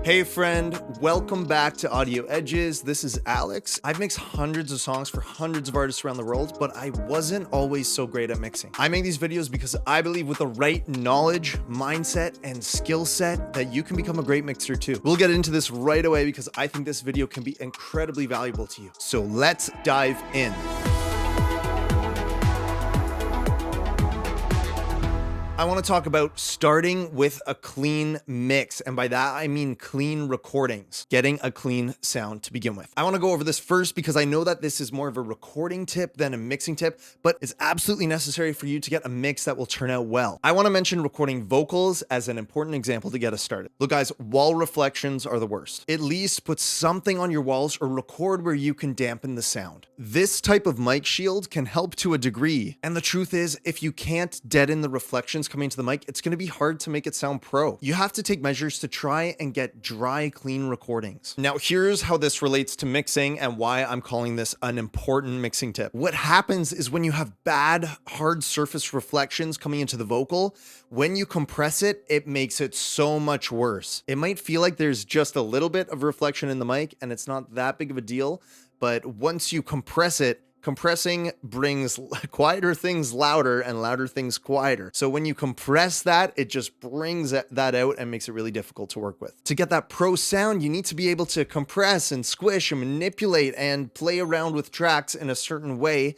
Hey friend, welcome back to Audio Edges. This is Alex. I've mixed hundreds of songs for hundreds of artists around the world, but I wasn't always so great at mixing. I make these videos because I believe with the right knowledge, mindset, and skill set that you can become a great mixer too. We'll get into this right away because I think this video can be incredibly valuable to you. So let's dive in. I want to talk about starting with a clean mix. And by that, I mean clean recordings, getting a clean sound to begin with. I want to go over this first because I know that this is more of a recording tip than a mixing tip, but it's absolutely necessary for you to get a mix that will turn out well. I want to mention recording vocals as an important example to get us started. Look guys, wall reflections are the worst. At least put something on your walls or record where you can dampen the sound. This type of mic shield can help to a degree. And the truth is, if you can't deaden the reflections coming to the mic, it's going to be hard to make it sound pro. You have to take measures to try and get dry, clean recordings. Now, here's how this relates to mixing and why I'm calling this an important mixing tip. What happens is when you have bad, hard surface reflections coming into the vocal, when you compress it, it makes it so much worse. It might feel like there's just a little bit of reflection in the mic and it's not that big of a deal, but once you compress it, compressing brings quieter things louder and louder things quieter. So when you compress that, it just brings that out and makes it really difficult to work with. To get that pro sound, you need to be able to compress and squish and manipulate and play around with tracks in a certain way.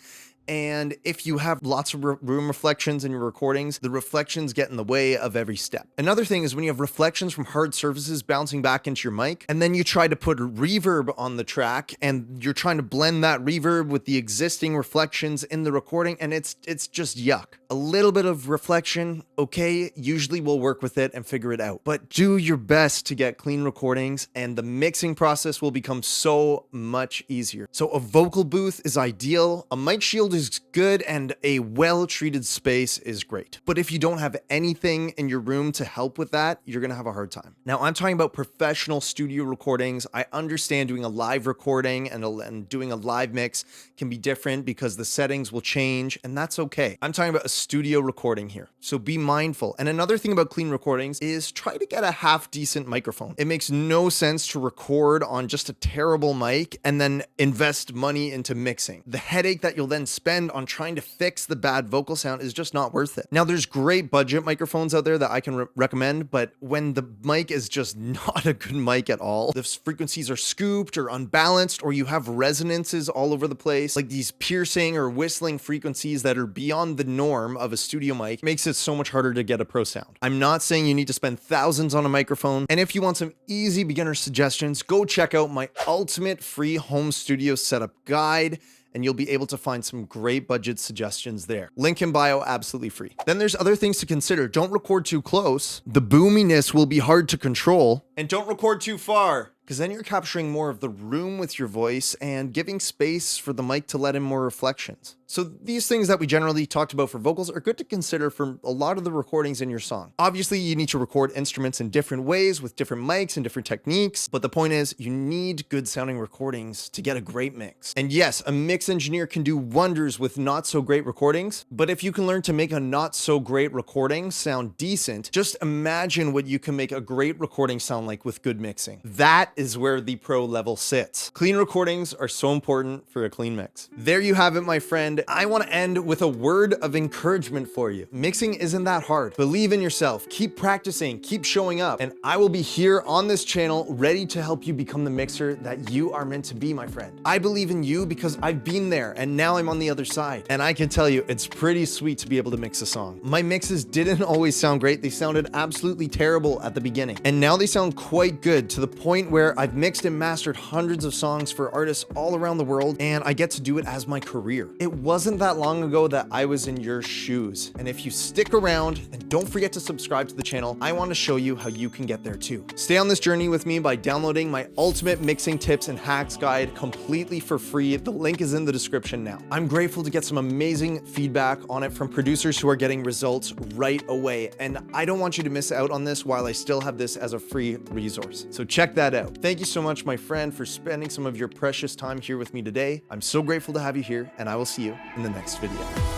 And if you have lots of room reflections in your recordings, the reflections get in the way of every step. Another thing is when you have reflections from hard surfaces bouncing back into your mic, and then you try to put reverb on the track and you're trying to blend that reverb with the existing reflections in the recording, and it's just yuck. A little bit of reflection, okay, usually we'll work with it and figure it out. But do your best to get clean recordings and the mixing process will become so much easier. So a vocal booth is ideal, a mic shield is good, and a well-treated space is great. But if you don't have anything in your room to help with that, you're gonna have a hard time. Now, I'm talking about professional studio recordings. I understand doing a live recording and doing a live mix can be different because the settings will change, and that's okay. I'm talking about a studio recording here, so be mindful. And another thing about clean recordings is try to get a half-decent microphone. It makes no sense to record on just a terrible mic and then invest money into mixing. The headache that you'll then spend on trying to fix the bad vocal sound is just not worth it. Now, there's great budget microphones out there that I can recommend, but when the mic is just not a good mic at all, the frequencies are scooped or unbalanced, or you have resonances all over the place, like these piercing or whistling frequencies that are beyond the norm of a studio mic, makes it so much harder to get a pro sound. I'm not saying you need to spend thousands on a microphone, and if you want some easy beginner suggestions, go check out my ultimate free home studio setup guide, and you'll be able to find some great budget suggestions there. Link in bio, absolutely free. Then there's other things to consider. Don't record too close. The boominess will be hard to control. And don't record too far, because then you're capturing more of the room with your voice and giving space for the mic to let in more reflections. So these things that we generally talked about for vocals are good to consider for a lot of the recordings in your song. Obviously, you need to record instruments in different ways with different mics and different techniques, but the point is you need good sounding recordings to get a great mix. And yes, a mix engineer can do wonders with not so great recordings, but if you can learn to make a not so great recording sound decent, just imagine what you can make a great recording sound like with good mixing. That is where the pro level sits. Clean recordings are so important for a clean mix. There you have it, my friend. I want to end with a word of encouragement for you. Mixing isn't that hard. Believe in yourself, keep practicing, keep showing up, and I will be here on this channel ready to help you become the mixer that you are meant to be, my friend. I believe in you because I've been there and now I'm on the other side. And I can tell you, it's pretty sweet to be able to mix a song. My mixes didn't always sound great. They sounded absolutely terrible at the beginning. And now they sound quite good to the point where I've mixed and mastered hundreds of songs for artists all around the world, and I get to do it as my career. It wasn't that long ago that I was in your shoes. And if you stick around and don't forget to subscribe to the channel, I want to show you how you can get there too. Stay on this journey with me by downloading my ultimate mixing tips and hacks guide completely for free. The link is in the description now. I'm grateful to get some amazing feedback on it from producers who are getting results right away. And I don't want you to miss out on this while I still have this as a free resource. So check that out. Thank you so much, my friend, for spending some of your precious time here with me today. I'm so grateful to have you here, and I will see you in the next video.